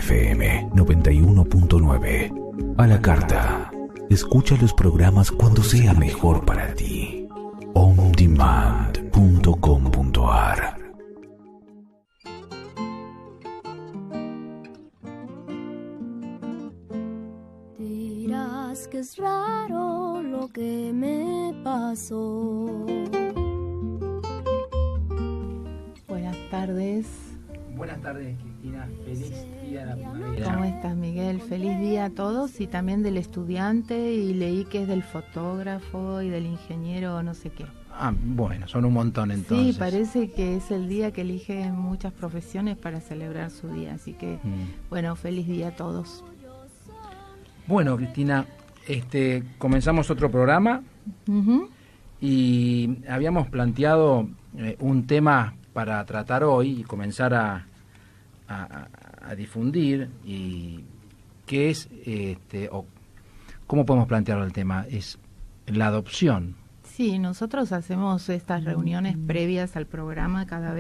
FM 91.9. A la carta. Escucha los programas cuando sea mejor para ti. ondemand.com.ar. Dirás que es raro lo que me pasó. Buenas tardes. Buenas tardes, Cristina. Feliz día de la primavera. ¿Cómo estás, Miguel? Feliz día a todos y también del estudiante, y leí que es del fotógrafo y del ingeniero, no sé qué. Ah, bueno, son un montón entonces. Sí, parece que es el día que eligen muchas profesiones para celebrar su día, así que, bueno, feliz día a todos. Bueno, Cristina, comenzamos otro programa y habíamos planteado un tema para tratar hoy y comenzar a difundir, y que es, ¿cómo podemos plantearlo el tema? Es la adopción. Sí, nosotros hacemos estas reuniones previas al programa cada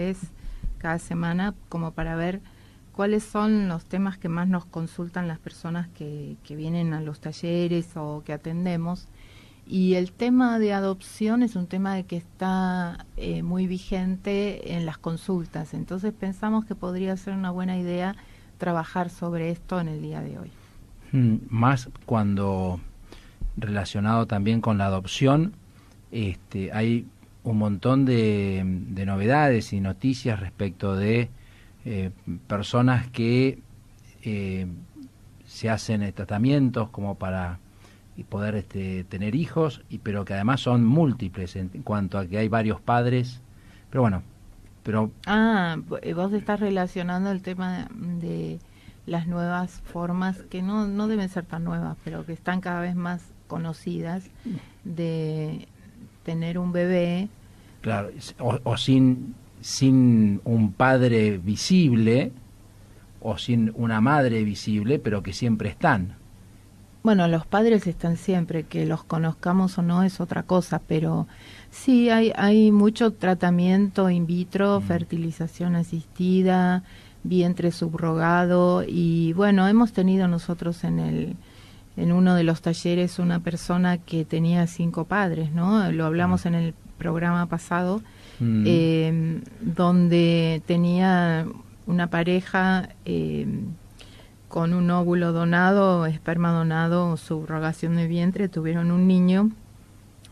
semana, como para ver cuáles son los temas que más nos consultan las personas que vienen a los talleres o que atendemos. Y el tema de adopción es un tema que está muy vigente en las consultas. Entonces pensamos que podría ser una buena idea trabajar sobre esto en el día de hoy. Más cuando relacionado también con la adopción, hay un montón de novedades y noticias respecto de personas que se hacen tratamientos como para poder tener hijos, pero que además son múltiples en cuanto a que hay varios padres, pero bueno, vos estás relacionando el tema de las nuevas formas, que no deben ser tan nuevas, pero que están cada vez más conocidas, de tener un bebé. Claro, o sin un padre visible, o sin una madre visible, pero que siempre están. Bueno, los padres están siempre, que los conozcamos o no es otra cosa, pero sí hay mucho tratamiento in vitro, fertilización asistida, vientre subrogado, y bueno, hemos tenido nosotros en uno de los talleres una persona que tenía 5 padres, ¿no? Lo hablamos en el programa pasado, donde tenía una pareja con un óvulo donado, esperma donado, subrogación de vientre, tuvieron un niño,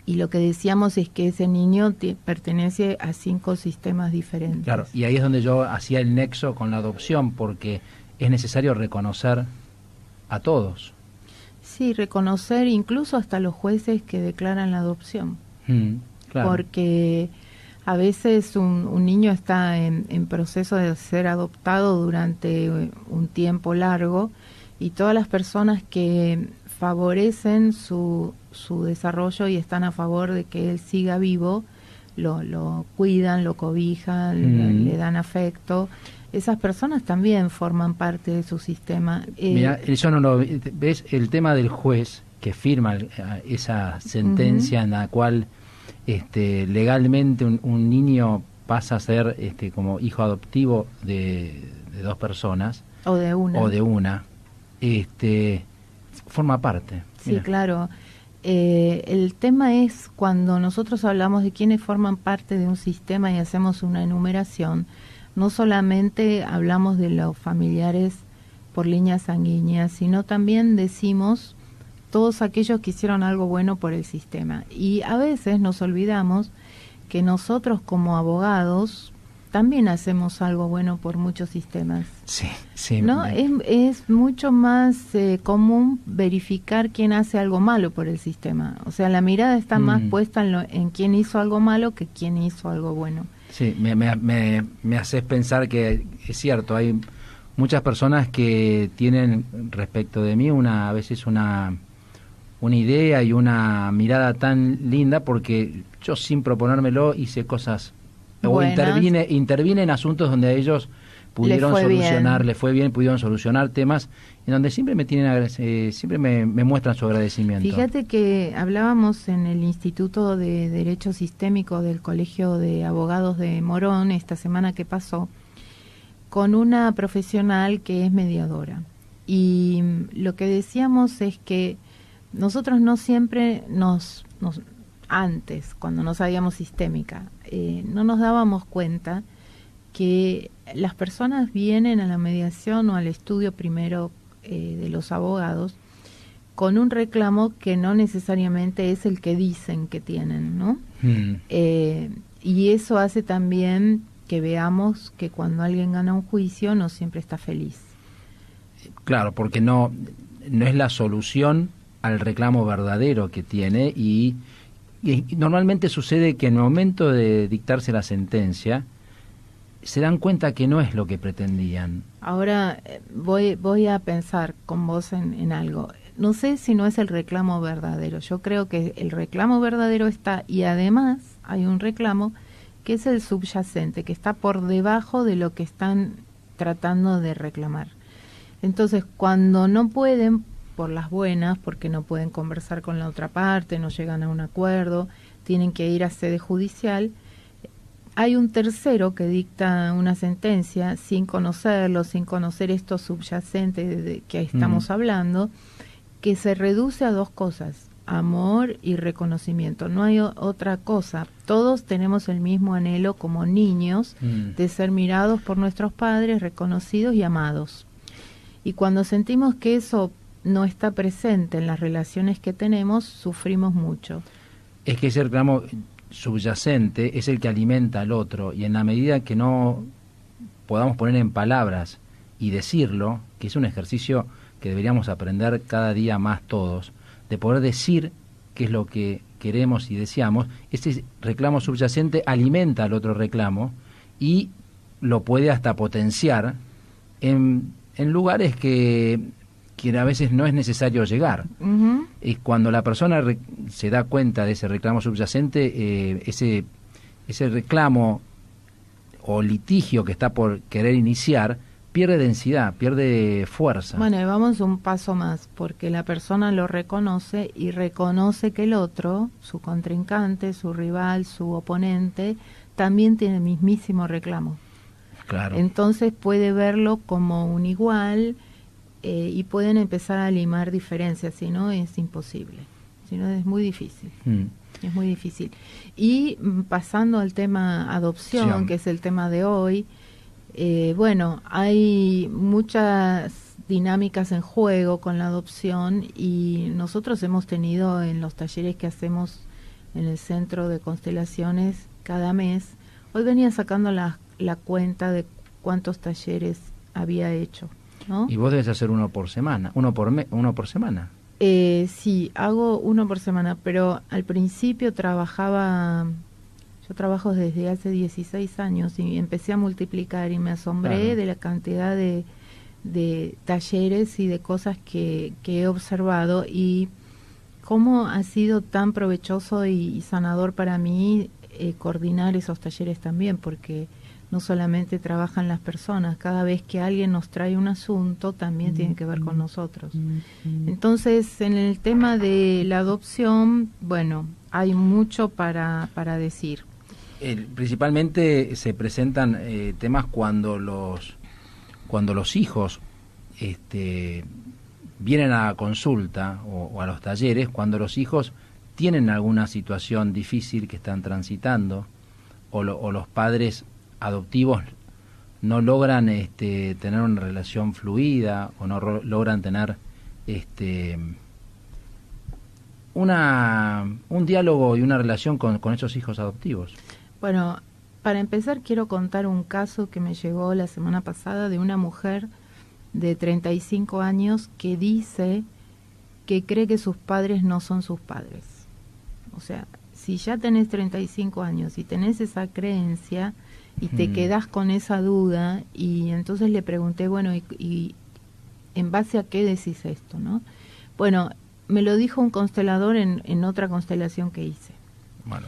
y lo que decíamos es que ese niño pertenece a 5 sistemas diferentes. Claro, y ahí es donde yo hacía el nexo con la adopción, porque es necesario reconocer a todos. Sí, reconocer incluso hasta los jueces que declaran la adopción. Claro. Porque a veces un niño está en proceso de ser adoptado durante un tiempo largo, y todas las personas que favorecen su desarrollo y están a favor de que él siga vivo, lo cuidan, lo cobijan, le dan afecto. Esas personas también forman parte de su sistema. Mira, eso no lo ves, el tema del juez que firma esa sentencia en la cual legalmente un niño pasa a ser como hijo adoptivo de 2 personas o de una, forma parte. Sí, Mira. claro. El tema es cuando nosotros hablamos de quienes forman parte de un sistema y hacemos una enumeración, no solamente hablamos de los familiares por línea sanguínea, sino también decimos todos aquellos que hicieron algo bueno por el sistema. Y a veces nos olvidamos que nosotros como abogados también hacemos algo bueno por muchos sistemas. Sí. ¿No? Es mucho más común verificar quién hace algo malo por el sistema. O sea, la mirada está más puesta en quién hizo algo malo que quién hizo algo bueno. Sí, me haces pensar que es cierto, hay muchas personas que tienen respecto de mí a veces una idea y una mirada tan linda, porque yo sin proponérmelo hice cosas buenas, o intervine en asuntos donde a ellos pudieron solucionar, les fue bien, pudieron solucionar temas en donde siempre me muestran su agradecimiento. Fíjate que hablábamos en el Instituto de Derecho Sistémico del Colegio de Abogados de Morón esta semana que pasó con una profesional que es mediadora. Y lo que decíamos es que nosotros no siempre antes, cuando no sabíamos sistémica, no nos dábamos cuenta que las personas vienen a la mediación o al estudio primero de los abogados con un reclamo que no necesariamente es el que dicen que tienen, ¿no? Y eso hace también que veamos que cuando alguien gana un juicio no siempre está feliz. Claro, porque no es la solución al reclamo verdadero que tiene y normalmente sucede que en el momento de dictarse la sentencia se dan cuenta que no es lo que pretendían. Ahora voy a pensar con vos en algo. No sé si no es el reclamo verdadero. Yo creo que el reclamo verdadero está, y además hay un reclamo que es el subyacente, que está por debajo de lo que están tratando de reclamar. Entonces, cuando no pueden, por las buenas, porque no pueden conversar con la otra parte, no llegan a un acuerdo, tienen que ir a sede judicial, hay un tercero que dicta una sentencia sin conocerlo, sin conocer estos subyacentes de que estamos hablando, que se reduce a dos cosas: amor y reconocimiento. No hay otra cosa. Todos tenemos el mismo anhelo como niños de ser mirados por nuestros padres, reconocidos y amados. Y cuando sentimos que eso no está presente en las relaciones que tenemos, sufrimos mucho. Es que ese reclamo subyacente es el que alimenta al otro, y en la medida que no podamos poner en palabras y decirlo, que es un ejercicio que deberíamos aprender cada día más todos, de poder decir qué es lo que queremos y deseamos, ese reclamo subyacente alimenta al otro reclamo y lo puede hasta potenciar en lugares que a veces no es necesario llegar. Y cuando la persona se da cuenta de ese reclamo subyacente, ese reclamo o litigio que está por querer iniciar pierde densidad, pierde fuerza. Bueno, y vamos un paso más, porque la persona lo reconoce y reconoce que el otro, su contrincante, su rival, su oponente, también tiene el mismísimo reclamo. Claro. Entonces puede verlo como un igual y pueden empezar a limar diferencias, si no es imposible, si no es muy difícil. Es muy difícil. Y pasando al tema adopción, que es el tema de hoy, bueno, hay muchas dinámicas en juego con la adopción, y nosotros hemos tenido en los talleres que hacemos en el Centro de Constelaciones cada mes, hoy venía sacando la cuenta de cuántos talleres había hecho, ¿no? Y vos debes hacer uno por semana, uno por semana. Sí, hago uno por semana, pero al principio yo trabajo desde hace 16 años y empecé a multiplicar y me asombré de la cantidad de talleres y de cosas que he observado, y cómo ha sido tan provechoso y sanador para mí coordinar esos talleres también, porque no solamente trabajan las personas, cada vez que alguien nos trae un asunto también tiene que ver con nosotros. Entonces, en el tema de la adopción, bueno, hay mucho para decir. Principalmente se presentan temas cuando los hijos vienen a la consulta o a los talleres, cuando los hijos tienen alguna situación difícil que están transitando, o los padres adoptivos no logran tener una relación fluida, o no logran tener un diálogo y una relación con esos hijos adoptivos. Bueno, para empezar quiero contar un caso que me llegó la semana pasada de una mujer de 35 años que dice que cree que sus padres no son sus padres. O sea, si ya tenés 35 años y tenés esa creencia y te quedás con esa duda, y entonces le pregunté, bueno, y ¿en base a qué decís esto, no? Bueno, me lo dijo un constelador en otra constelación que hice. Bueno.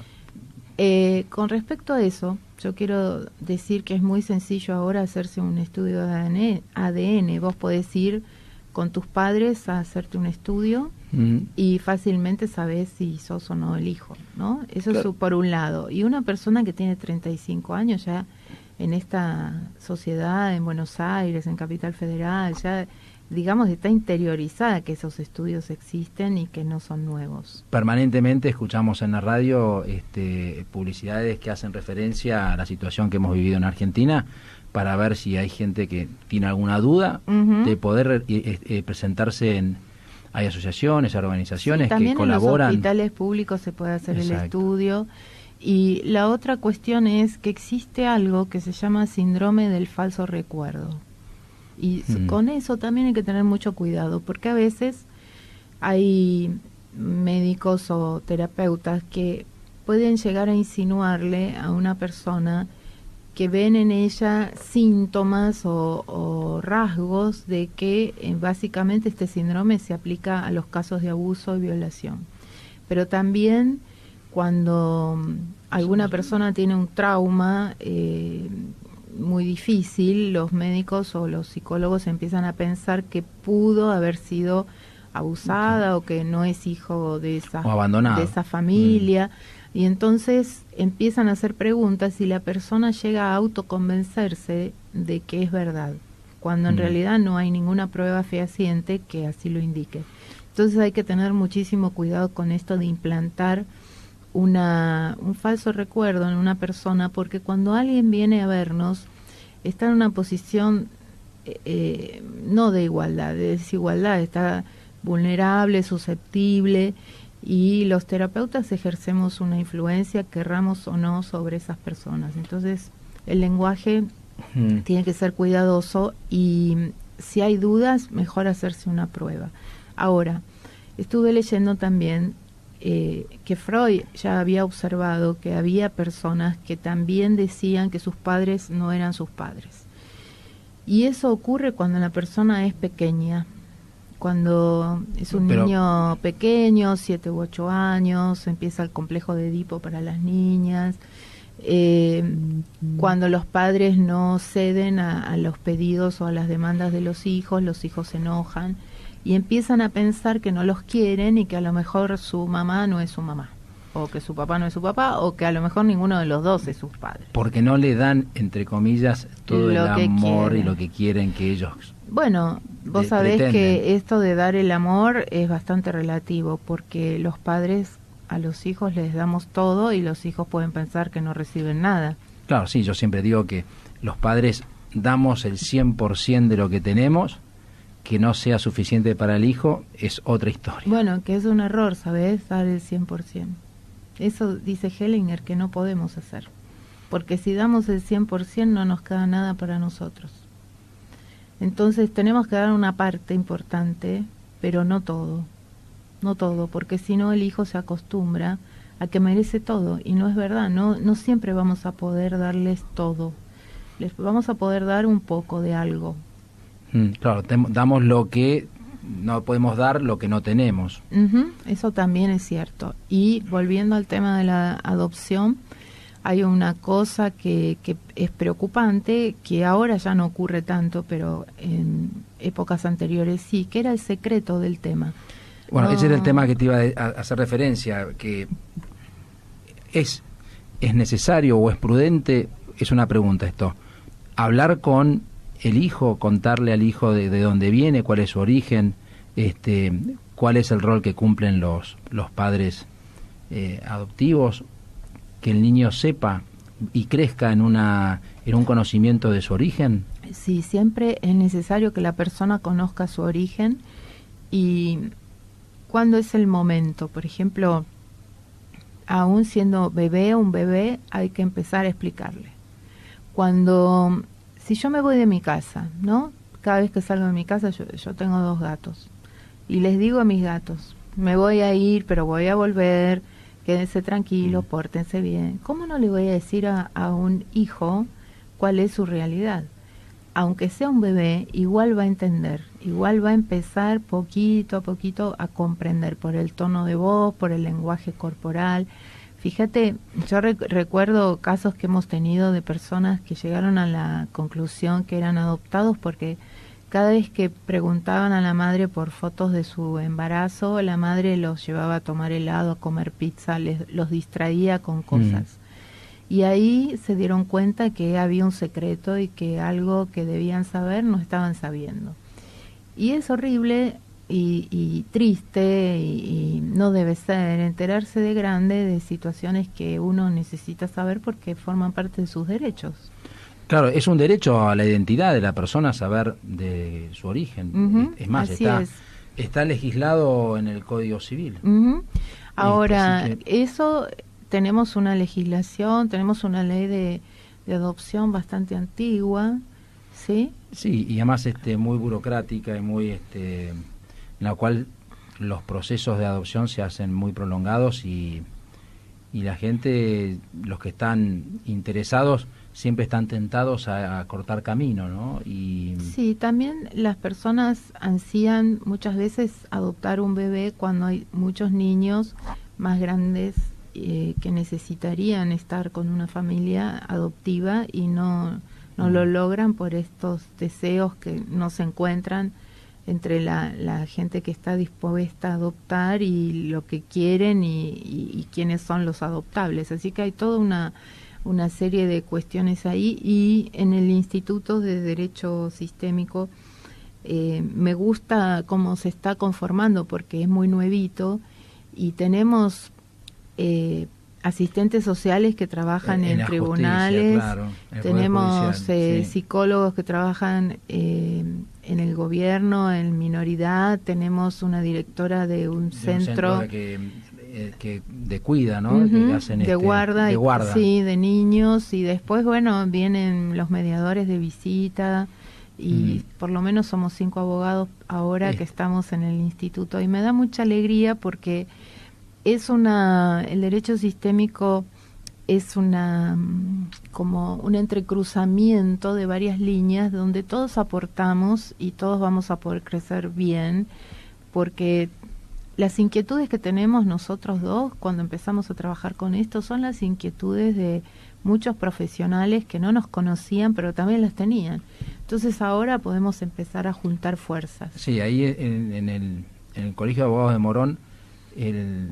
Con respecto a eso, yo quiero decir que es muy sencillo ahora hacerse un estudio de ADN. Vos podés ir con tus padres a hacerte un estudio y fácilmente sabés si sos o no el hijo, ¿no? Eso claro. Es por un lado. Y una persona que tiene 35 años ya en esta sociedad, en Buenos Aires, en Capital Federal, ya digamos está interiorizada que esos estudios existen y que no son nuevos. Permanentemente escuchamos en la radio publicidades que hacen referencia a la situación que hemos vivido en Argentina, para ver si hay gente que tiene alguna duda de poder presentarse en... Hay asociaciones, organizaciones que colaboran. También en los hospitales públicos se puede hacer el estudio. Y la otra cuestión es que existe algo que se llama síndrome del falso recuerdo. Y con eso también hay que tener mucho cuidado, porque a veces hay médicos o terapeutas que pueden llegar a insinuarle a una persona que ven en ella síntomas o rasgos de que básicamente este síndrome se aplica a los casos de abuso y violación. Pero también cuando alguna persona tiene un trauma muy difícil, los médicos o los psicólogos empiezan a pensar que pudo haber sido abusada o que no es hijo de esa familia. Y entonces empiezan a hacer preguntas y la persona llega a autoconvencerse de que es verdad, cuando en realidad no hay ninguna prueba fehaciente que así lo indique. Entonces hay que tener muchísimo cuidado con esto de implantar un falso recuerdo en una persona, porque cuando alguien viene a vernos está en una posición no de igualdad, de desigualdad, está vulnerable, susceptible, y los terapeutas ejercemos una influencia, querramos o no, sobre esas personas. Entonces el lenguaje tiene que ser cuidadoso y si hay dudas, mejor hacerse una prueba. Ahora, estuve leyendo también que Freud ya había observado que había personas que también decían que sus padres no eran sus padres. Y eso ocurre cuando la persona es pequeña. Cuando es un niño pequeño, 7 u 8 años, empieza el complejo de Edipo para las niñas. Cuando los padres no ceden a los pedidos o a las demandas de los hijos se enojan y empiezan a pensar que no los quieren y que a lo mejor su mamá no es su mamá, o que su papá no es su papá, o que a lo mejor ninguno de los dos es sus padres. Porque no le dan, entre comillas, todo el amor y lo que quieren que ellos... Bueno, vos sabés que esto de dar el amor es bastante relativo, porque los padres a los hijos les damos todo y los hijos pueden pensar que no reciben nada. Claro, sí, yo siempre digo que los padres damos el 100% de lo que tenemos, que no sea suficiente para el hijo es otra historia. Bueno, que es un error, ¿sabés? Dar el 100%. Eso dice Hellinger que no podemos hacer, porque si damos el 100% no nos queda nada para nosotros. Entonces tenemos que dar una parte importante, pero no todo, porque si no el hijo se acostumbra a que merece todo, y no es verdad, no siempre vamos a poder darles todo, les vamos a poder dar un poco de algo. Claro, damos lo que no podemos dar, lo que no tenemos. Eso también es cierto. Y volviendo al tema de la adopción, hay una cosa que es preocupante, que ahora ya no ocurre tanto, pero en épocas anteriores sí, que era el secreto del tema. Bueno, ese era el tema que te iba a hacer referencia, que es necesario o es prudente, es una pregunta esto, hablar con el hijo, contarle al hijo de dónde viene, cuál es su origen, cuál es el rol que cumplen los padres adoptivos, que el niño sepa y crezca en un conocimiento de su origen. Sí, siempre es necesario que la persona conozca su origen y cuándo es el momento. Por ejemplo, aún siendo un bebé, hay que empezar a explicarle. Si yo me voy de mi casa, ¿no? Cada vez que salgo de mi casa, yo tengo 2 gatos. Y les digo a mis gatos, me voy a ir, pero voy a volver, quédense tranquilos, pórtense bien. ¿Cómo no le voy a decir a un hijo cuál es su realidad? Aunque sea un bebé, igual va a entender, igual va a empezar poquito a poquito a comprender por el tono de voz, por el lenguaje corporal. Fíjate, yo recuerdo casos que hemos tenido de personas que llegaron a la conclusión que eran adoptados porque cada vez que preguntaban a la madre por fotos de su embarazo, la madre los llevaba a tomar helado, a comer pizza, los distraía con cosas. Y ahí se dieron cuenta que había un secreto y que algo que debían saber no estaban sabiendo. Y es horrible y triste y no debe ser enterarse de grande de situaciones que uno necesita saber porque forman parte de sus derechos. Claro, es un derecho a la identidad de la persona saber de su origen. Uh-huh, es más, está legislado en el Código Civil. Uh-huh. Ahora, que... eso tenemos una legislación, tenemos una ley de adopción bastante antigua, ¿sí? Sí, y además muy burocrática y muy en la cual los procesos de adopción se hacen muy prolongados y la gente, los que están interesados, siempre están tentados a cortar camino, ¿no? Y sí, también las personas ansían muchas veces adoptar un bebé cuando hay muchos niños más grandes que necesitarían estar con una familia adoptiva y no lo logran por estos deseos que no se encuentran entre la gente que está dispuesta a adoptar y lo que quieren y quiénes son los adoptables. Así que hay toda una serie de cuestiones ahí, y en el Instituto de Derecho Sistémico me gusta cómo se está conformando porque es muy nuevito y tenemos asistentes sociales que trabajan en tribunales, justicia, claro, tenemos sí. psicólogos que trabajan en el gobierno, en minoridad, tenemos una directora de un centro que de cuida, ¿no? Uh-huh, que hacen de guarda, sí, de niños, y después, bueno, vienen los mediadores de visita y por lo menos somos 5 abogados ahora que estamos en el instituto, y me da mucha alegría porque el derecho sistémico es como un entrecruzamiento de varias líneas donde todos aportamos y todos vamos a poder crecer bien, porque las inquietudes que tenemos nosotros dos cuando empezamos a trabajar con esto son las inquietudes de muchos profesionales que no nos conocían pero también las tenían. Entonces ahora podemos empezar a juntar fuerzas. Sí, ahí en el Colegio de Abogados de Morón, el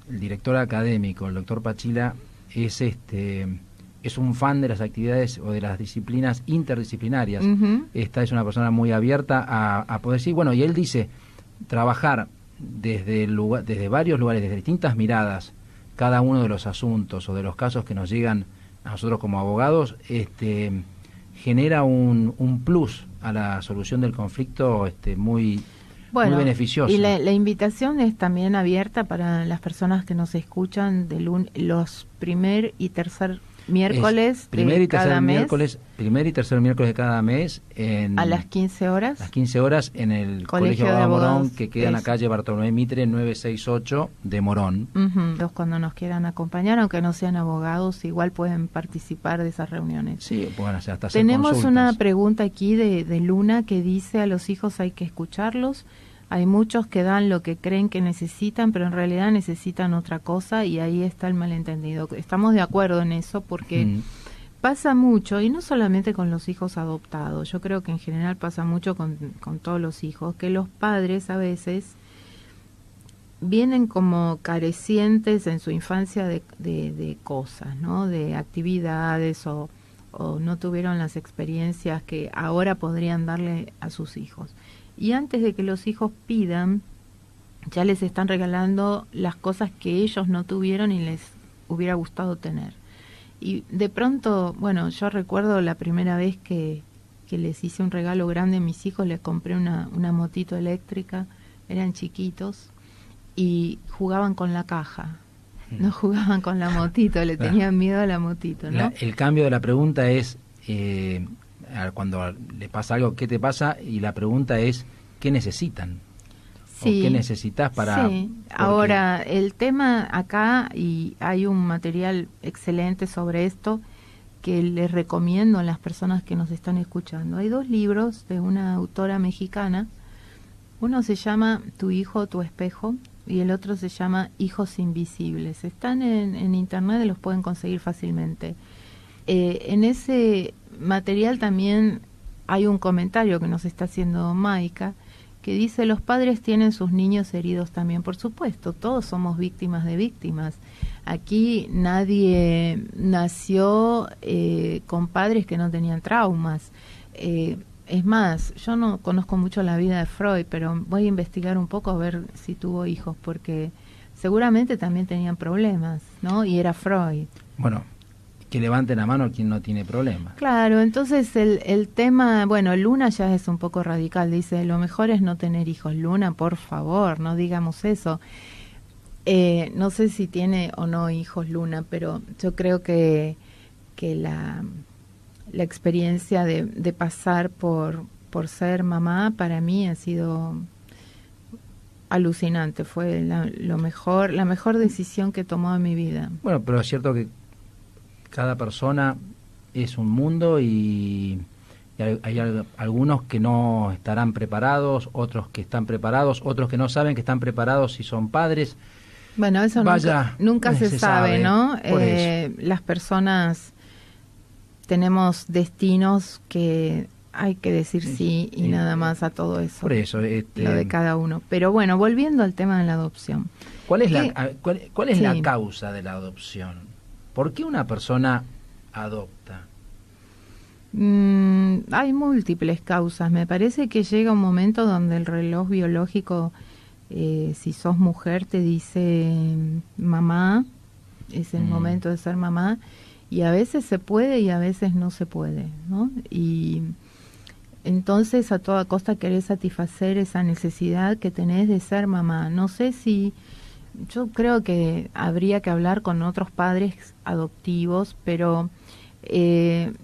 director académico, el doctor Pachila, es un fan de las actividades o de las disciplinas interdisciplinarias. Uh-huh. Esta es una persona muy abierta a poder decir, bueno, y él dice, trabajar desde varios lugares, desde distintas miradas, cada uno de los asuntos o de los casos que nos llegan a nosotros como abogados, genera un plus a la solución del conflicto muy beneficioso. Y la invitación es también abierta para las personas que nos escuchan los primer y tercer miércoles de cada mes. Primer y tercer miércoles de cada mes a las 15 horas. Las 15 horas en el Colegio de Abogados Morón, que queda en la calle Bartolomé Mitre 968 de Morón. Uh-huh. Cuando nos quieran acompañar, aunque no sean abogados, igual pueden participar de esas reuniones. Sí, pueden hacer hasta hacer Tenemos consultas. una pregunta aquí de Luna que dice: a los hijos hay que escucharlos. Hay muchos que dan lo que creen que necesitan, pero en realidad necesitan otra cosa, y ahí está el malentendido. Estamos de acuerdo en eso porque pasa mucho, y no solamente con los hijos adoptados, yo creo que en general pasa mucho con todos los hijos, que los padres a veces vienen como carecientes en su infancia de cosas, ¿no? De actividades o no tuvieron las experiencias que ahora podrían darle a sus hijos. Y antes de que los hijos pidan, ya les están regalando las cosas que ellos no tuvieron y les hubiera gustado tener. Y de pronto, bueno, yo recuerdo la primera vez que les hice un regalo grande a mis hijos, les compré una motito eléctrica, eran chiquitos, y jugaban con la caja, no jugaban con la motito, le tenían miedo a la motito, ¿no? El cambio de la pregunta es... cuando le pasa algo, ¿qué te pasa? Y la pregunta es, ¿qué necesitan? Sí, ¿o qué necesitas para...? Sí. Ahora, el tema acá, y hay un material excelente sobre esto que les recomiendo a las personas que nos están escuchando. Hay 2 libros de una autora mexicana. Uno se llama Tu hijo, tu espejo, y el otro se llama Hijos invisibles. Están en internet y los pueden conseguir fácilmente. En ese material también hay un comentario que nos está haciendo Maika, que dice: los padres tienen sus niños heridos también. Por supuesto, todos somos víctimas de víctimas. Aquí nadie nació con padres que no tenían traumas. Es más, yo no conozco mucho la vida de Freud, pero voy a investigar un poco a ver si tuvo hijos, porque seguramente también tenían problemas, ¿no? Y era Freud. Bueno, que levante la mano quien no tiene problemas. Claro, entonces el tema, bueno, Luna ya es un poco radical, dice: lo mejor es no tener hijos. Luna, por favor, no digamos eso. No sé si tiene o no hijos Luna, pero yo creo que la experiencia de pasar por ser mamá para mí ha sido alucinante. Fue la mejor decisión que he tomado en mi vida. Bueno, pero es cierto que cada persona es un mundo y hay algunos que no estarán preparados, otros que están preparados, otros que no saben que están preparados si son padres. Bueno, eso nunca se sabe, ¿no? Las personas tenemos destinos que hay que decir sí y nada más a todo eso. Por eso. Lo de cada uno. Pero bueno, volviendo al tema de la adopción. ¿Cuál es la causa de la adopción? ¿Por qué una persona adopta? Hay múltiples causas. Me parece que llega un momento donde el reloj biológico, si sos mujer, te dice mamá, es el momento de ser mamá, y a veces se puede y a veces no se puede, ¿no? Y entonces a toda costa querés satisfacer esa necesidad que tenés de ser mamá. No sé si... Yo creo que habría que hablar con otros padres adoptivos, pero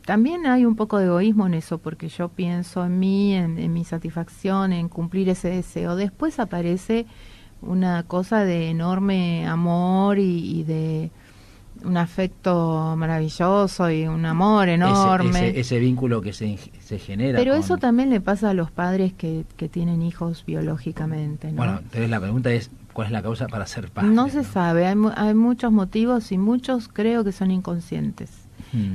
también hay un poco de egoísmo en eso, porque yo pienso en mí, en mi satisfacción, en cumplir ese deseo. Después aparece una cosa de enorme amor y de un afecto maravilloso y un amor enorme. Ese vínculo que se genera. Pero eso también le pasa a los padres que tienen hijos biológicamente, ¿no? Bueno, entonces la pregunta es: ¿cuál es la causa para ser padre? No se sabe, hay muchos motivos y muchos creo que son inconscientes.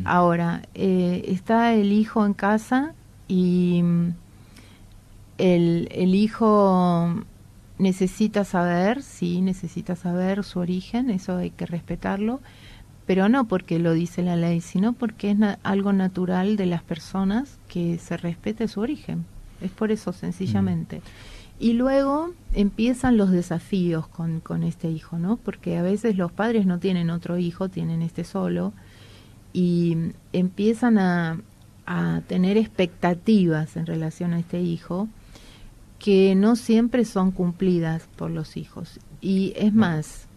Ahora, está el hijo en casa y el hijo necesita saber, sí, necesita saber su origen, eso hay que respetarlo, pero no porque lo dice la ley, sino porque es algo natural de las personas que se respete su origen. Es por eso, sencillamente. Y luego empiezan los desafíos con este hijo, ¿no? Porque a veces los padres no tienen otro hijo, tienen este solo, y empiezan a tener expectativas en relación a este hijo que no siempre son cumplidas por los hijos. Y es más,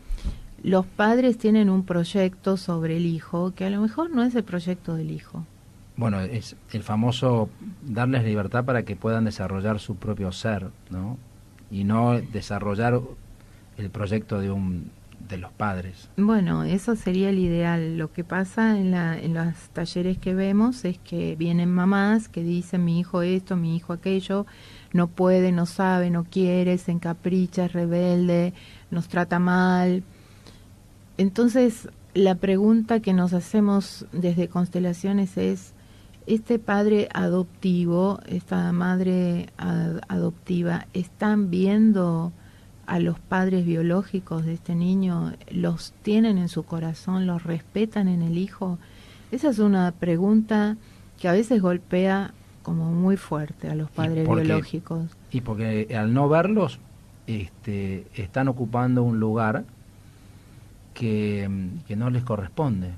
los padres tienen un proyecto sobre el hijo que a lo mejor no es el proyecto del hijo. Bueno, es el famoso darles libertad para que puedan desarrollar su propio ser, ¿no? Y no desarrollar el proyecto de los padres. Bueno, eso sería el ideal. Lo que pasa en los talleres que vemos es que vienen mamás que dicen: mi hijo esto, mi hijo aquello, no puede, no sabe, no quiere, se encapricha, es rebelde, nos trata mal. Entonces, la pregunta que nos hacemos desde Constelaciones es: ¿este padre adoptivo, esta madre adoptiva, están viendo a los padres biológicos de este niño? ¿Los tienen en su corazón? ¿Los respetan en el hijo? Esa es una pregunta que a veces golpea como muy fuerte a los padres biológicos. Y porque al no verlos, están ocupando un lugar que no les corresponde.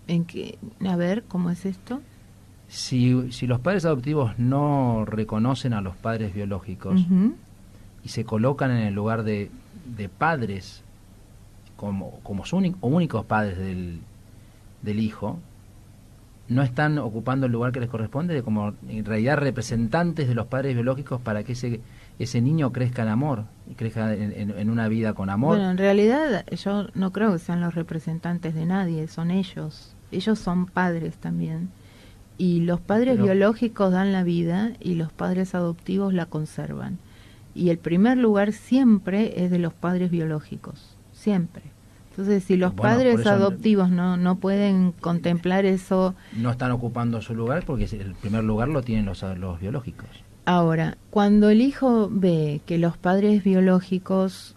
¿En qué? A ver, ¿cómo es esto? Si los padres adoptivos no reconocen a los padres biológicos y se colocan en el lugar de padres como únicos padres del hijo, no están ocupando el lugar que les corresponde de como en realidad representantes de los padres biológicos para que ese niño crezca en amor y crezca en una vida con amor. Bueno, en realidad yo no creo que sean los representantes de nadie, son ellos. Ellos son padres también. Y los padres biológicos dan la vida y los padres adoptivos la conservan. Y el primer lugar siempre es de los padres biológicos, siempre. Entonces, si los padres adoptivos no pueden contemplar eso... No están ocupando su lugar porque el primer lugar lo tienen los biológicos. Ahora, cuando el hijo ve que los padres biológicos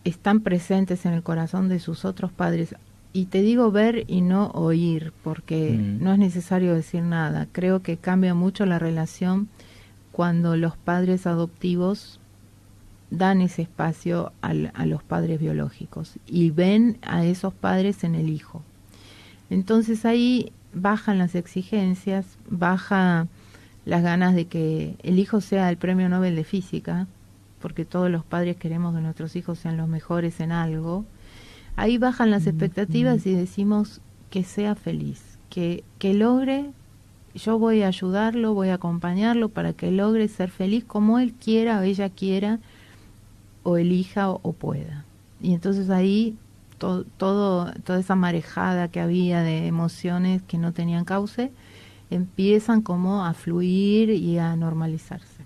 están presentes en el corazón de sus otros padres, y te digo ver y no oír, porque no es necesario decir nada, creo que cambia mucho la relación cuando los padres adoptivos dan ese espacio a los padres biológicos y ven a esos padres en el hijo. Entonces ahí bajan las exigencias, baja las ganas de que el hijo sea el premio Nobel de Física, porque todos los padres queremos que nuestros hijos sean los mejores en algo. Ahí bajan las expectativas y decimos que sea feliz, que logre, yo voy a ayudarlo, voy a acompañarlo para que logre ser feliz como él quiera o ella quiera, o elija o pueda. Y entonces ahí toda esa marejada que había de emociones que no tenían cauce, empiezan como a fluir y a normalizarse.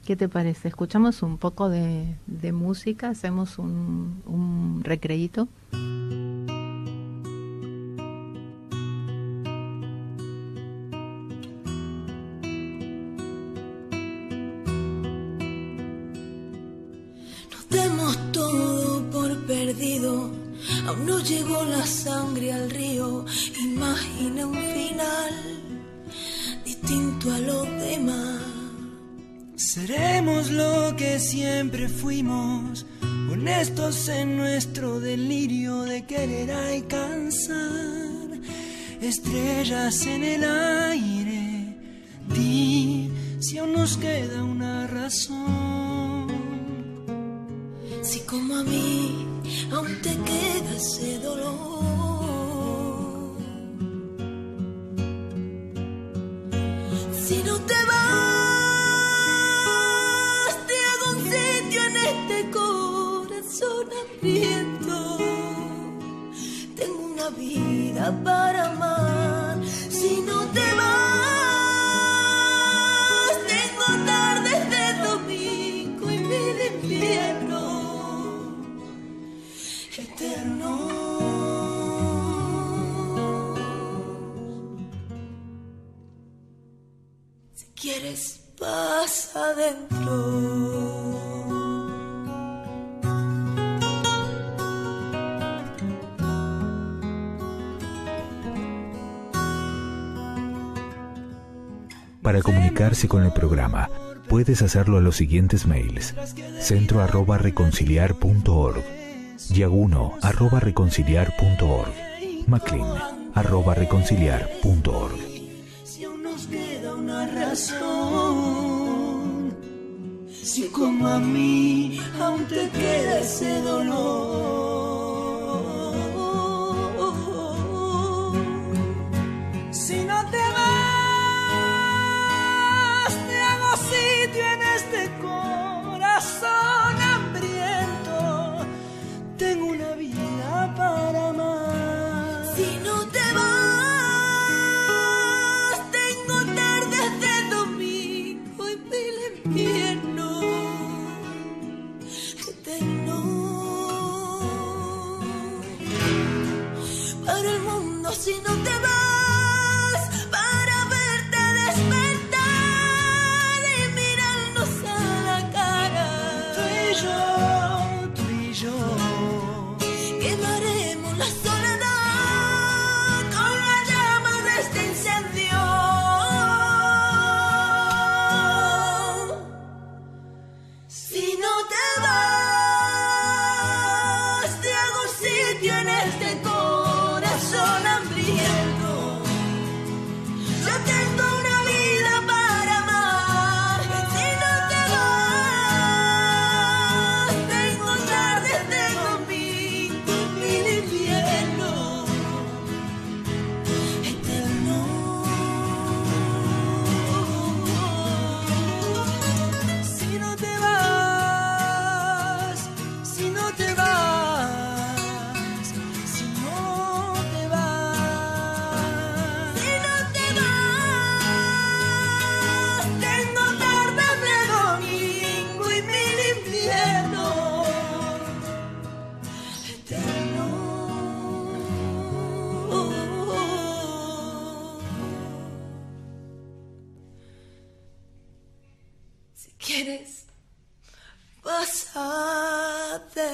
¿Qué te parece? ¿Escuchamos un poco de música? ¿Hacemos un recreíto? Nos demos todo por perdido, aún no llegó la sangre al río. Imagina un final distinto a los demás. Seremos lo que siempre fuimos, honestos en nuestro delirio de querer alcanzar estrellas en el aire. Di si aún nos queda una razón. Si como a mí aún te queda ese dolor, si no te vas, tengo una vida para amar. Si no te vas, tengo tardes de domingo y mil inviernos eternos. Si quieres, pasa adentro. Para comunicarse con el programa, puedes hacerlo a los siguientes mails: centro@reconciliar.org, yaguno@reconciliar.org, maclean@reconciliar.org. Si aún nos queda una razón, si como a mí aún te queda ese dolor. Si no te vas, te hago sitio en este corazón hambriento. Tengo una vida para amar. Si no te vas, tengo tardes de domingo y mil inviernos eternos. quieres, vas adentro.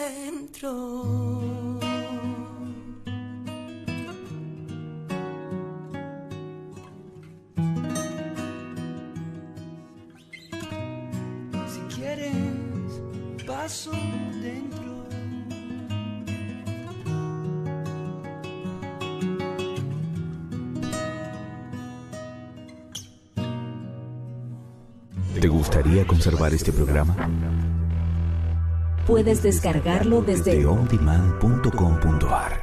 Si quieres, paso dentro. ¿Te gustaría conservar este programa? Puedes descargarlo desde ondemand.com.ar.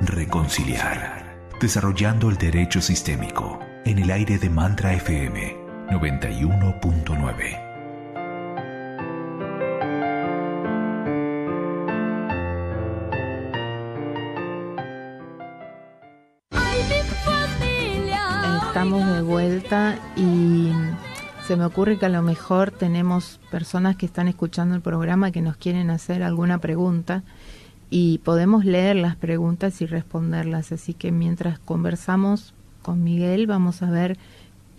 Reconciliar. Desarrollando el derecho sistémico en el aire de Mantra FM 91.9. Estamos de vuelta y se me ocurre que a lo mejor tenemos personas que están escuchando el programa que nos quieren hacer alguna pregunta y podemos leer las preguntas y responderlas. Así que mientras conversamos con Miguel vamos a ver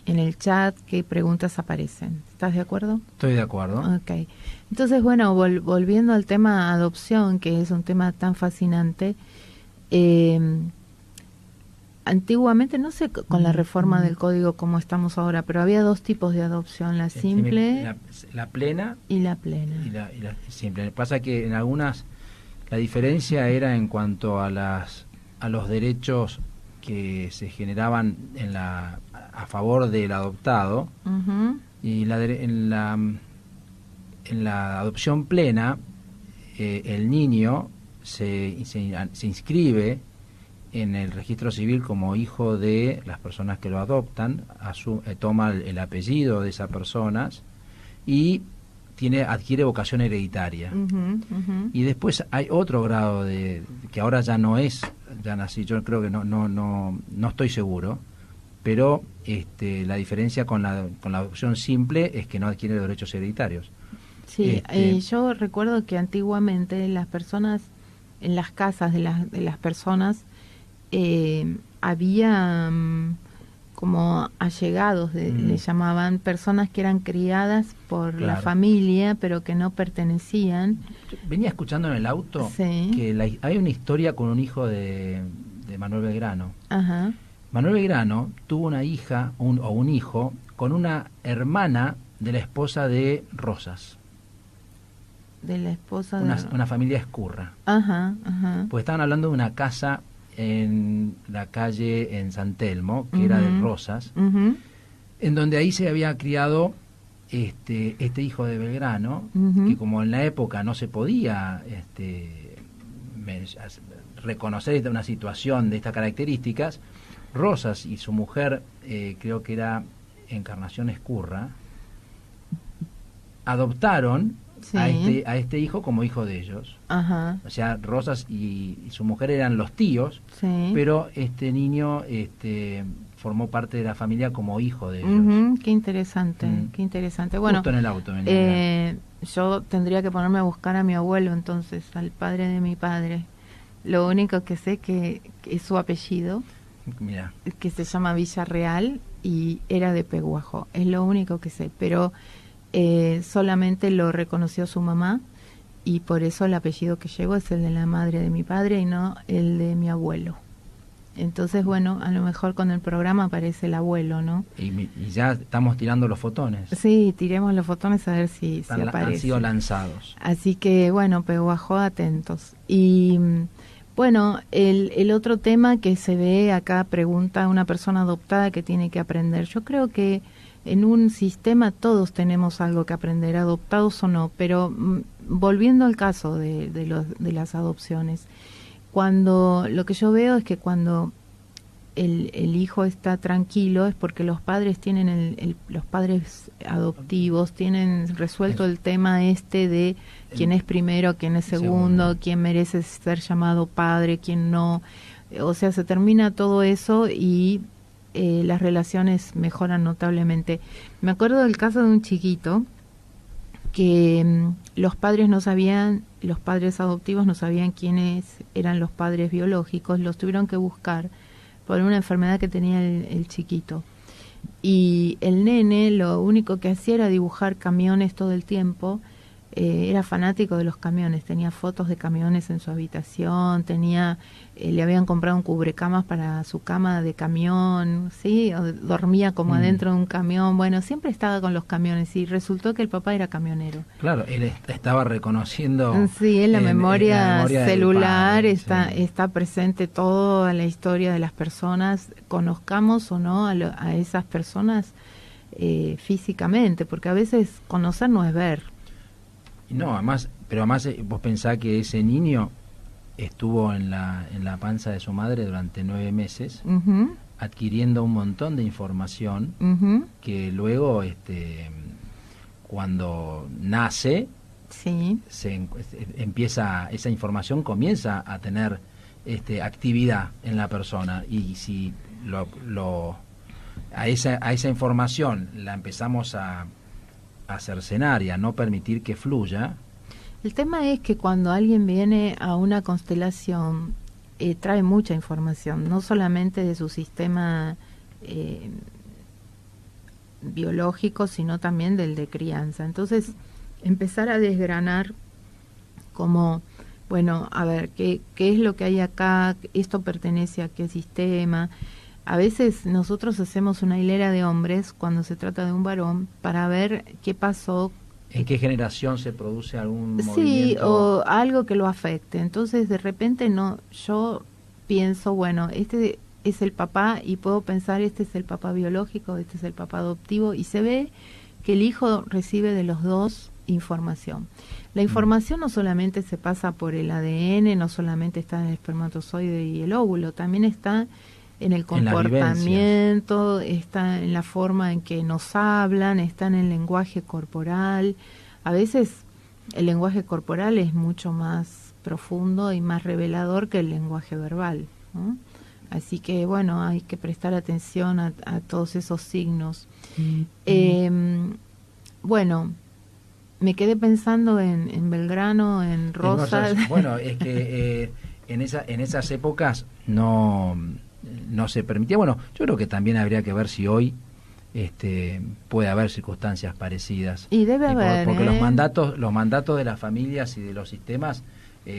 en el chat qué preguntas aparecen. ¿Estás de acuerdo? Estoy de acuerdo. Ok. Entonces, bueno, volviendo al tema adopción, que es un tema tan fascinante, antiguamente, no sé con la reforma del código cómo estamos ahora, pero había dos tipos de adopción, la simple la plena y la plena. Y la simple. Pasa que en algunas la diferencia era en cuanto a los derechos que se generaban a favor del adoptado. Uh-huh. Y en la adopción plena el niño se inscribe en el registro civil como hijo de las personas que lo adoptan, toma el apellido de esas personas y adquiere vocación hereditaria. Uh-huh, uh-huh. Y después hay otro grado que ahora ya no es, ya nací, yo creo que no estoy seguro, pero la diferencia con la adopción simple es que no adquiere derechos hereditarios. Sí, yo recuerdo que antiguamente las personas, en las casas de las personas, había como allegados, le llamaban, personas que eran criadas por la familia, pero que no pertenecían. Venía escuchando en el auto que hay una historia con un hijo de Manuel Belgrano. Ajá. Manuel Belgrano tuvo una hija o un hijo con una hermana de la esposa de Rosas. De la esposa una familia escurra. Ajá, ajá. Pues estaban hablando de una casa en la calle en San Telmo, que era de Rosas, en donde ahí se había criado este hijo de Belgrano, que como en la época no se podía reconocer una situación de estas características, Rosas y su mujer, creo que era Encarnación Escurra, adoptaron a este hijo como hijo de ellos. Ajá. O sea, Rosas y su mujer eran los tíos, pero este niño formó parte de la familia como hijo de ellos. Qué interesante, qué interesante. Bueno, justo en el auto yo tendría que ponerme a buscar a mi abuelo entonces, al padre de mi padre. Lo único que sé que es su apellido, mira, que se llama Villarreal y era de Peguajo. Es lo único que sé, pero solamente lo reconoció su mamá y por eso el apellido que llegó es el de la madre de mi padre y no el de mi abuelo. Entonces, bueno, a lo mejor con el programa aparece el abuelo, ¿no? Y ya estamos tirando los fotones. Sí, tiremos los fotones a ver si aparece. Han sido lanzados. Así que, bueno, Peguajo, atentos. Y bueno, el otro tema que se ve acá, pregunta una persona adoptada que tiene que aprender. Yo creo que en un sistema todos tenemos algo que aprender, adoptados o no, pero volviendo al caso de las adopciones, cuando lo que yo veo es que cuando el hijo está tranquilo es porque los padres tienen los padres adoptivos tienen resuelto el tema de quién es primero, quién es segundo, quién merece ser llamado padre, quién no. O sea, se termina todo eso y las relaciones mejoran notablemente. Me acuerdo del caso de un chiquito que los padres adoptivos no sabían quiénes eran los padres biológicos, los tuvieron que buscar por una enfermedad que tenía el chiquito. Y el nene lo único que hacía era dibujar camiones todo el tiempo. Era fanático de los camiones, tenía fotos de camiones en su habitación, le habían comprado un cubrecamas para su cama de camión, ¿sí? Dormía como adentro de un camión, bueno, siempre estaba con los camiones y resultó que el papá era camionero. Claro, él estaba reconociendo... Sí, en la memoria celular padre, está presente toda la historia de las personas, conozcamos o no a esas personas físicamente, porque a veces conocer no es ver. No, además vos pensás que ese niño estuvo en la panza de su madre durante 9 meses, adquiriendo un montón de información que luego, cuando nace, empieza, esa información comienza a tener actividad en la persona, y si a esa información la empezamos a cercenar y a no permitir que fluya. El tema es que cuando alguien viene a una constelación trae mucha información, no solamente de su sistema biológico, sino también del de crianza. Entonces, empezar a desgranar como, bueno, a ver, ¿qué es lo que hay acá? ¿Esto pertenece a qué sistema? A veces nosotros hacemos una hilera de hombres cuando se trata de un varón para ver qué pasó. ¿En qué generación se produce algún movimiento? Sí, o algo que lo afecte. Entonces, de repente, yo pienso, bueno, este es el papá, y puedo pensar, este es el papá biológico, este es el papá adoptivo, y se ve que el hijo recibe de los dos información. La información no solamente se pasa por el ADN, no solamente está en el espermatozoide y el óvulo, también está en el comportamiento, está en la forma en que nos hablan, está en el lenguaje corporal. A veces el lenguaje corporal es mucho más profundo y más revelador que el lenguaje verbal, ¿no? Así que, bueno, hay que prestar atención a todos esos signos. Bueno, me quedé pensando en Belgrano, en Rosas. Bueno, es que en esas épocas no se permitía. Bueno, yo creo que también habría que ver si hoy puede haber circunstancias parecidas. Y debe haber, porque los mandatos de las familias y de los sistemas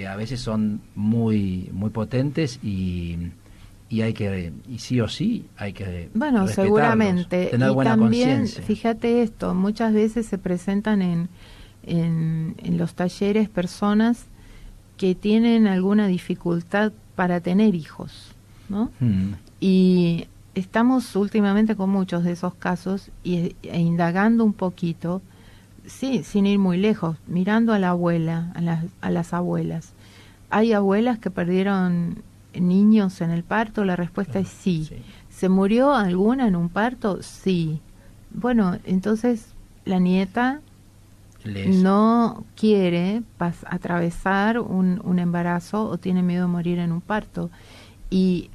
a veces son muy muy potentes, y hay que, y sí o sí hay que seguramente, tener buena también conciencia. Fíjate esto, muchas veces se presentan en los talleres personas que tienen alguna dificultad para tener hijos, ¿no? Y estamos últimamente con muchos de esos casos e indagando un poquito, sí, sin ir muy lejos, mirando a la abuela, a las abuelas. ¿Hay abuelas que perdieron niños en el parto? La respuesta es sí. ¿Se murió alguna en un parto? Sí. Bueno, entonces la nieta no quiere atravesar un embarazo, o tiene miedo de morir en un parto, y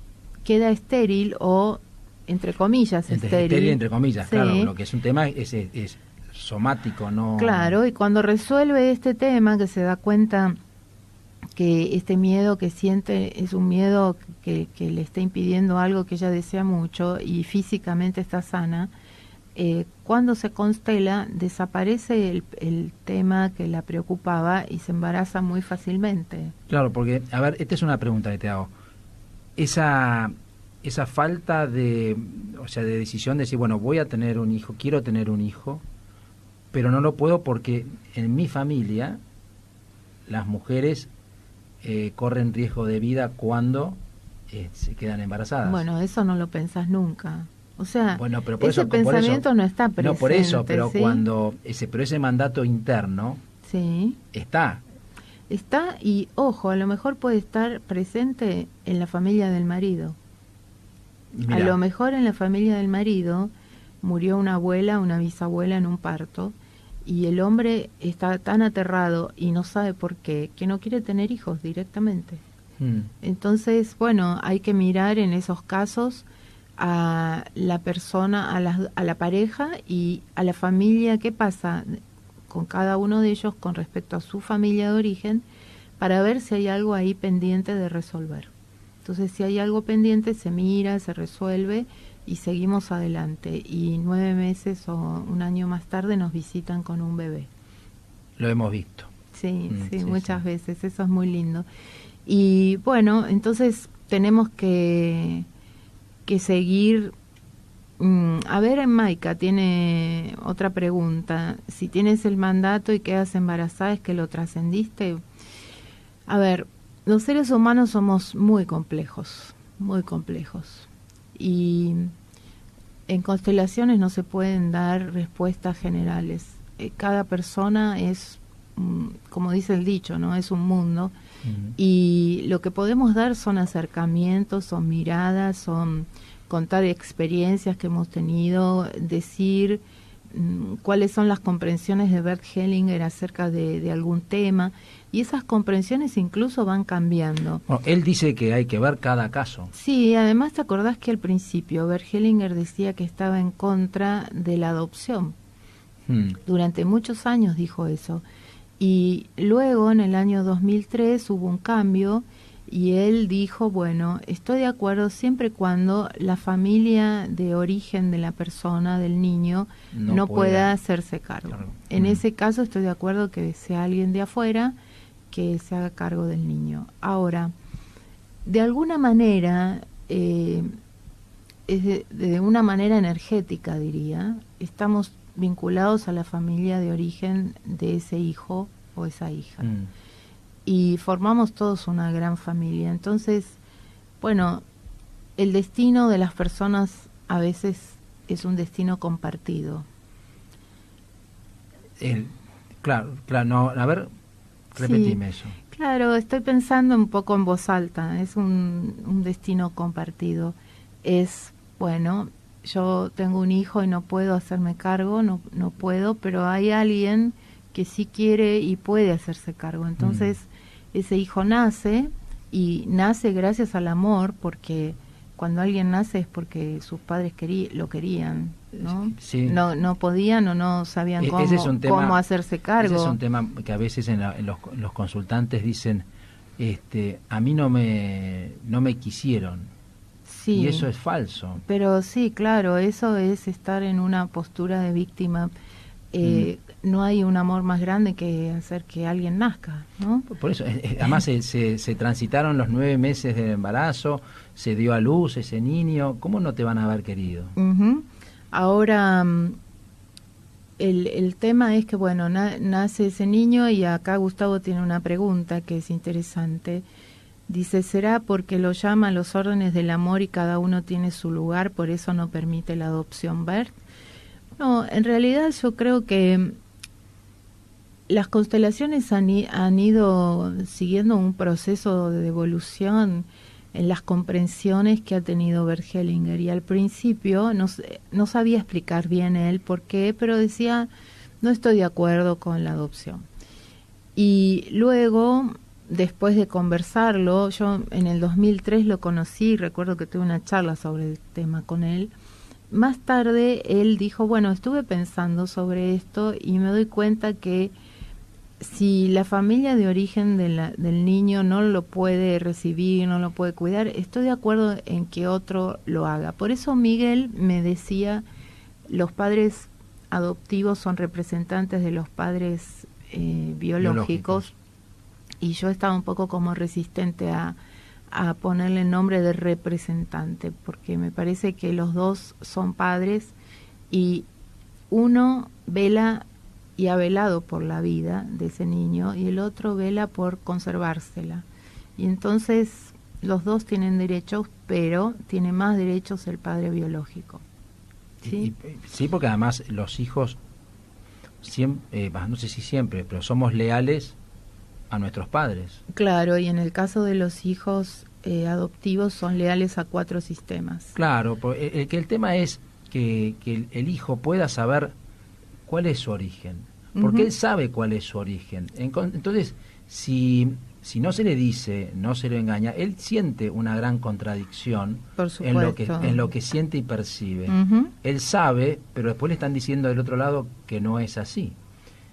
queda estéril, o entre comillas estéril, entre comillas, sí. Claro, lo que es un tema es somático, ¿no? Claro, y cuando resuelve este tema, que se da cuenta que este miedo que siente es un miedo que le está impidiendo algo que ella desea mucho, y físicamente está sana, cuando se constela desaparece el tema que la preocupaba y se embaraza muy fácilmente. Claro, porque, a ver, esta es una pregunta que te hago. Esa falta de decisión de decir, bueno, voy a tener un hijo, quiero tener un hijo, pero no lo puedo porque en mi familia las mujeres corren riesgo de vida cuando se quedan embarazadas. Bueno, eso no lo pensás nunca. O sea, bueno, pero ese pensamiento no está presente. No, por eso, pero ¿sí? Pero ese mandato interno sí. está, y ojo, a lo mejor puede estar presente en la familia del marido. Mirá. A lo mejor en la familia del marido murió una abuela, una bisabuela en un parto, y el hombre está tan aterrado y no sabe por qué, que no quiere tener hijos directamente. Entonces, bueno, hay que mirar en esos casos a la persona, a la pareja y a la familia, qué pasa con cada uno de ellos con respecto a su familia de origen, para ver si hay algo ahí pendiente de resolver. Entonces, si hay algo pendiente, se mira, se resuelve y seguimos adelante. Y 9 meses o un año más tarde nos visitan con un bebé. Lo hemos visto. Sí, muchas veces. Eso es muy lindo. Y bueno, entonces tenemos que seguir. A ver, Maika tiene otra pregunta. Si tienes el mandato y quedas embarazada, ¿es que lo trascendiste? A ver, los seres humanos somos muy complejos. Y en constelaciones no se pueden dar respuestas generales. Cada persona es, como dice el dicho, ¿no? Es un mundo. Y lo que podemos dar son acercamientos, son miradas, son contar experiencias que hemos tenido, decir cuáles son las comprensiones de Bert Hellinger acerca de algún tema, y esas comprensiones incluso van cambiando. Bueno, él dice que hay que ver cada caso. Sí, además te acordás que al principio Bert Hellinger decía que estaba en contra de la adopción. Durante muchos años dijo eso. Y luego, en el año 2003, hubo un cambio y él dijo, bueno, estoy de acuerdo siempre y cuando la familia de origen de la persona, del niño, no pueda hacerse cargo. Claro. En ese caso estoy de acuerdo que sea alguien de afuera que se haga cargo del niño. Ahora, de alguna manera, de una manera energética, diría, estamos vinculados a la familia de origen de ese hijo o esa hija. Y formamos todos una gran familia. Entonces, bueno, el destino de las personas a veces es un destino compartido. Claro, no, a ver, repetime eso. Claro, estoy pensando un poco en voz alta. Es un destino compartido. Es, bueno, yo tengo un hijo y no puedo hacerme cargo, no puedo, pero hay alguien que sí quiere y puede hacerse cargo. Entonces, ese hijo nace, y nace gracias al amor, porque cuando alguien nace es porque sus padres lo querían, ¿no? Sí. No podían o no sabían cómo hacerse cargo. Ese es un tema que a veces en los consultantes dicen, a mí no me quisieron. Sí, y eso es falso. Pero sí, claro, eso es estar en una postura de víctima. No hay un amor más grande que hacer que alguien nazca, ¿no? Por eso, además se transitaron los 9 meses del embarazo, se dio a luz ese niño, ¿cómo no te van a haber querido? Ahora, el tema es que, bueno, nace ese niño, y acá Gustavo tiene una pregunta que es interesante. Dice, ¿será porque lo llaman los órdenes del amor y cada uno tiene su lugar, por eso no permite la adopción, Bert? No, en realidad yo creo que las constelaciones han ido siguiendo un proceso de evolución en las comprensiones que ha tenido Bert Hellinger, y al principio no sabía explicar bien él por qué, pero decía, no estoy de acuerdo con la adopción. Y luego, después de conversarlo, yo en el 2003 lo conocí, recuerdo que tuve una charla sobre el tema con él. Más tarde él dijo, bueno, estuve pensando sobre esto y me doy cuenta que si la familia de origen del niño no lo puede recibir, no lo puede cuidar, estoy de acuerdo en que otro lo haga. Por eso Miguel me decía, los padres adoptivos son representantes de los padres biológicos, y yo estaba un poco como resistente a ponerle el nombre de representante, porque me parece que los dos son padres, y uno vela y ha velado por la vida de ese niño y el otro vela por conservársela. Y entonces los dos tienen derechos, pero tiene más derechos el padre biológico. ¿Sí? Sí, porque además los hijos, no sé si siempre, pero somos leales a nuestros padres. Claro, y en el caso de los hijos adoptivos son leales a 4 sistemas. Claro, que el tema es que el hijo pueda saber cuál es su origen, porque él sabe cuál es su origen. Entonces, si no se le dice, no se lo engaña, él siente una gran contradicción en lo que siente y percibe. Él sabe, pero después le están diciendo del otro lado que no es así.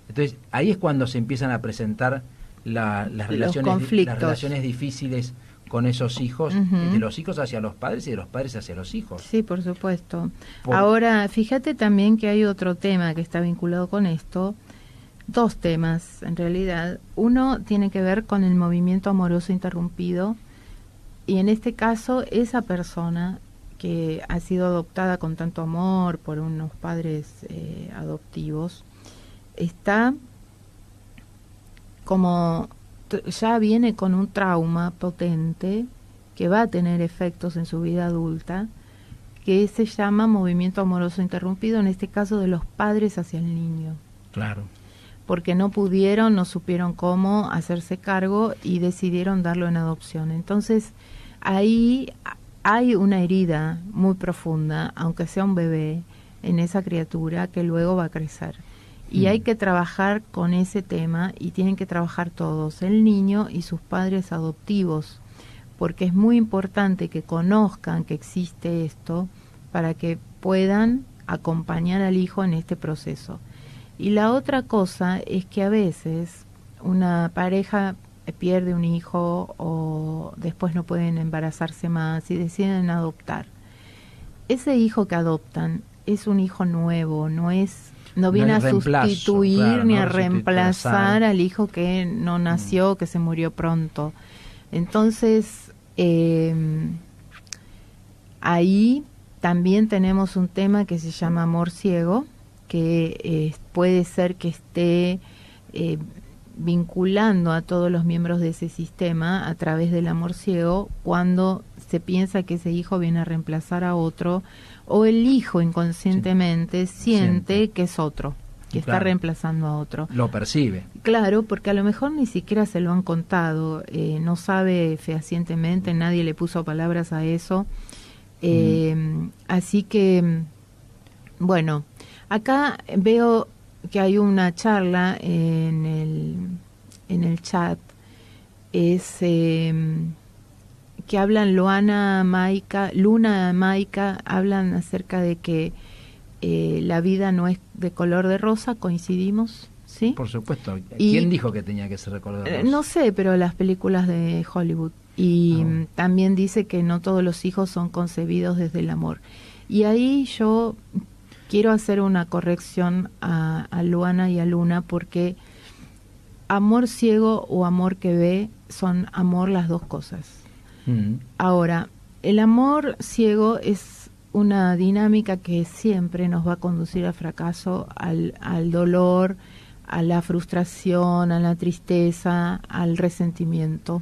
Entonces, ahí es cuando se empiezan a presentar las relaciones difíciles con esos hijos, Ujú. de los hijos hacia los padres y de los padres hacia los hijos. Sí, por supuesto. Por- Ahora, fíjate también que hay otro tema que está vinculado con esto. Dos temas, en realidad. Uno tiene que ver con el movimiento amoroso interrumpido. Y en este caso, esa persona que ha sido adoptada con tanto amor por unos padres adoptivos, está como ya viene con un trauma potente que va a tener efectos en su vida adulta, que se llama movimiento amoroso interrumpido, en este caso de los padres hacia el niño, Claro. porque no pudieron, no supieron cómo hacerse cargo y decidieron darlo en adopción. Entonces, ahí hay una herida muy profunda, aunque sea un bebé, en esa criatura que luego va a crecer. Y hay que trabajar con ese tema y tienen que trabajar todos, el niño y sus padres adoptivos, porque es muy importante que conozcan que existe esto para que puedan acompañar al hijo en este proceso. Y la otra cosa es que a veces una pareja pierde un hijo o después no pueden embarazarse más y deciden adoptar. Ese hijo que adoptan es un hijo nuevo, no viene a sustituir claro, ni no a reemplazar. reemplazar al hijo que no nació, que se murió pronto. Entonces, ahí también tenemos un tema que se llama amor ciego, que puede ser que esté vinculando a todos los miembros de ese sistema a través del amor ciego, cuando se piensa que ese hijo viene a reemplazar a otro, o el hijo inconscientemente siente que es otro, que está Claro. reemplazando a otro. Lo percibe. Claro, porque a lo mejor ni siquiera se lo han contado, no sabe fehacientemente, nadie le puso palabras a eso. Así que, bueno, acá veo que hay una charla en el chat, es que hablan Luna, Maika, hablan acerca de que la vida no es de color de rosa, coincidimos, ¿sí? Por supuesto. Y- ¿Quién dijo que tenía que ser recordado? No sé, pero las películas de Hollywood. Y también dice que no todos los hijos son concebidos desde el amor. Y ahí yo quiero hacer una corrección a Luana y a Luna, porque amor ciego o amor que ve son amor las dos cosas. Ahora, el amor ciego es una dinámica que siempre nos va a conducir al fracaso, al dolor, a la frustración, a la tristeza, al resentimiento.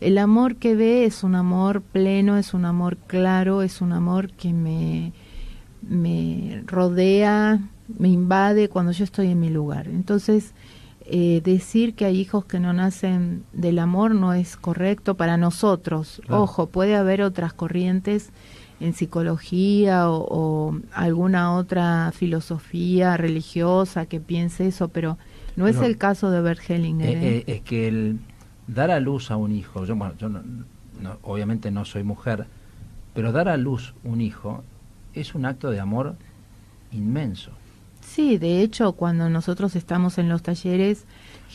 El amor que ve es un amor pleno, es un amor claro, es un amor que me rodea, me invade cuando yo estoy en mi lugar. Entonces, decir que hay hijos que no nacen del amor no es correcto para nosotros. Claro. Ojo, puede haber otras corrientes en psicología o alguna otra filosofía religiosa que piense eso, pero no es el caso de Bert Hellinger. Es que el dar a luz a un hijo, yo obviamente no soy mujer, pero dar a luz un hijo es un acto de amor inmenso. Sí, de hecho, cuando nosotros estamos en los talleres,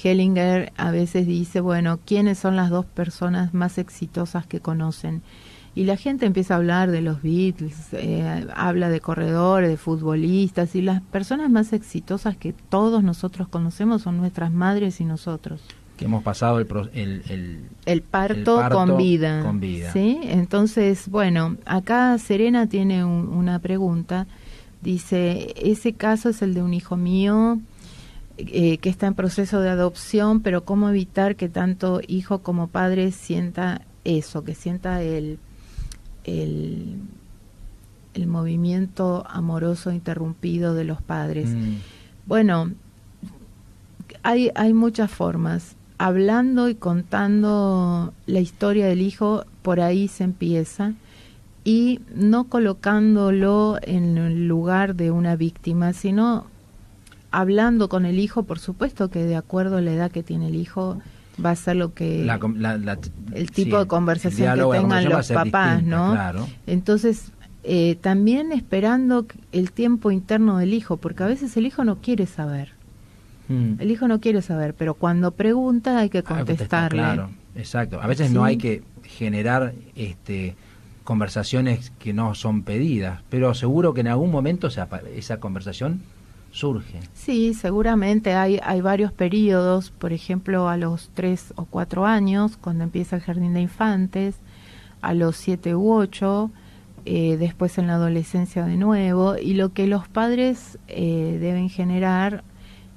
Hellinger a veces dice, bueno, ¿quiénes son las dos personas más exitosas que conocen? Y la gente empieza a hablar de los Beatles, habla de corredores, de futbolistas, y las personas más exitosas que todos nosotros conocemos son nuestras madres y nosotros. Que hemos pasado el parto con vida. Con vida. ¿Sí? Entonces, bueno, acá Serena tiene una pregunta. Dice, ese caso es el de un hijo mío que está en proceso de adopción, pero ¿cómo evitar que tanto hijo como padre sienta eso, que sienta el movimiento amoroso interrumpido de los padres? Bueno, hay muchas formas. Hablando y contando la historia del hijo, por ahí se empieza, y no colocándolo en el lugar de una víctima, sino hablando con el hijo. Por supuesto que de acuerdo a la edad que tiene el hijo va a ser lo que el tipo de conversación que tengan los papás, ¿no? Claro. Entonces, también esperando el tiempo interno del hijo, porque a veces el hijo no quiere saber. El hijo no quiere saber, pero cuando pregunta hay que contestarle. Claro. Exacto. A veces ¿sí? no hay que generar conversaciones que no son pedidas, pero seguro que en algún momento esa conversación surge. Sí, seguramente hay varios periodos, por ejemplo, a los 3 o 4 años, cuando empieza el jardín de infantes, a los 7 u 8, después en la adolescencia de nuevo, y lo que los padres deben generar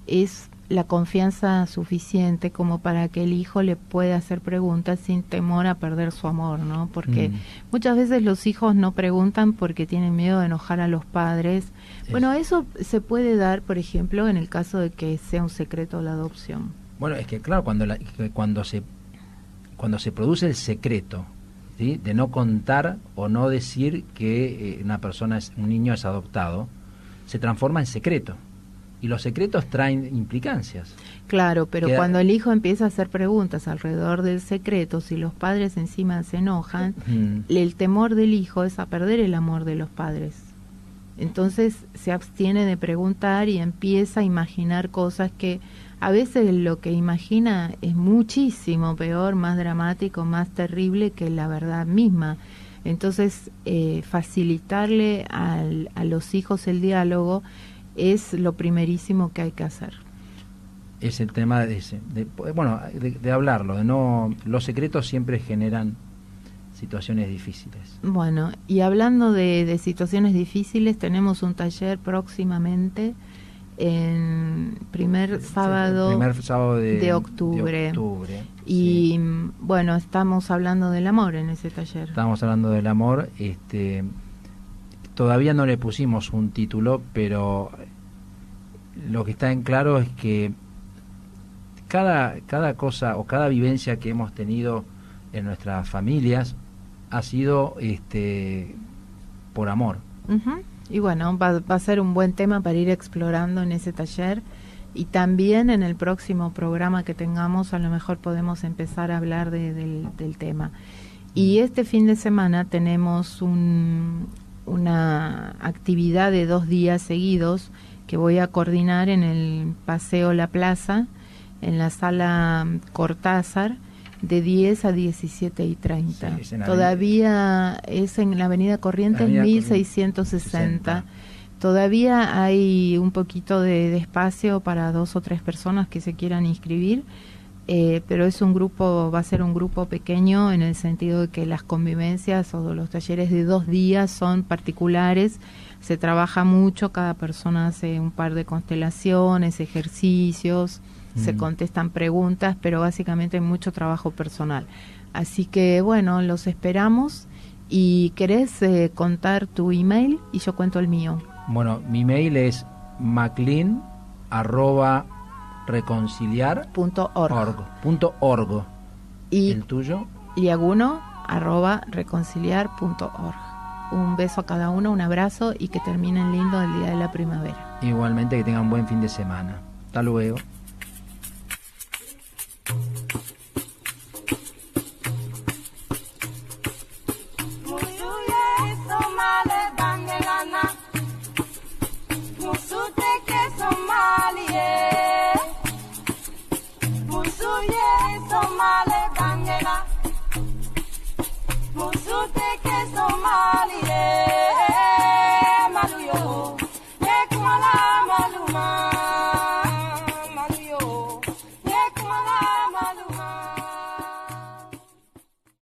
es la confianza suficiente como para que el hijo le pueda hacer preguntas sin temor a perder su amor, ¿no? Porque muchas veces los hijos no preguntan porque tienen miedo de enojar a los padres. Bueno, eso se puede dar, por ejemplo, en el caso de que sea un secreto la adopción. Bueno, es que claro, cuando se produce el secreto, ¿sí?, de no contar o no decir que un niño es adoptado, se transforma en secreto. Y los secretos traen implicancias. Claro, pero cuando el hijo empieza a hacer preguntas alrededor del secreto, si los padres encima se enojan, el temor del hijo es a perder el amor de los padres. Entonces se abstiene de preguntar y empieza a imaginar cosas que a veces lo que imagina es muchísimo peor, más dramático, más terrible que la verdad misma. Entonces facilitarle a los hijos el diálogo es lo primerísimo que hay que hacer. Es el tema de hablarlo, los secretos siempre generan situaciones difíciles. Bueno, y hablando de situaciones difíciles, tenemos un taller próximamente en primer sábado de octubre. Y sí, bueno, estamos hablando del amor en ese taller. Estamos hablando del amor, todavía no le pusimos un título, pero lo que está en claro es que cada cosa o cada vivencia que hemos tenido en nuestras familias ha sido por amor. Y bueno, va a ser un buen tema para ir explorando en ese taller, y también en el próximo programa que tengamos a lo mejor podemos empezar a hablar del tema. Y este fin de semana tenemos una actividad de 2 días seguidos que voy a coordinar en el Paseo La Plaza, en la sala Cortázar, de 10 a 17:30. Sí, todavía es en la Avenida Corrientes 1660. Todavía hay un poquito de espacio para 2 o 3 personas que se quieran inscribir, pero va a ser un grupo pequeño en el sentido de que las convivencias o los talleres de 2 días son particulares. Se trabaja mucho, cada persona hace un par de constelaciones, ejercicios, se contestan preguntas, pero básicamente hay mucho trabajo personal. Así que bueno, los esperamos. ¿Y querés contar tu email? Y yo cuento el mío. Bueno, mi email es maclean@reconciliar.org. ¿Y el tuyo? liaguno@reconciliar.org. Un beso a cada uno, un abrazo y que terminen lindo el día de la primavera. Igualmente, que tengan buen fin de semana. Hasta luego.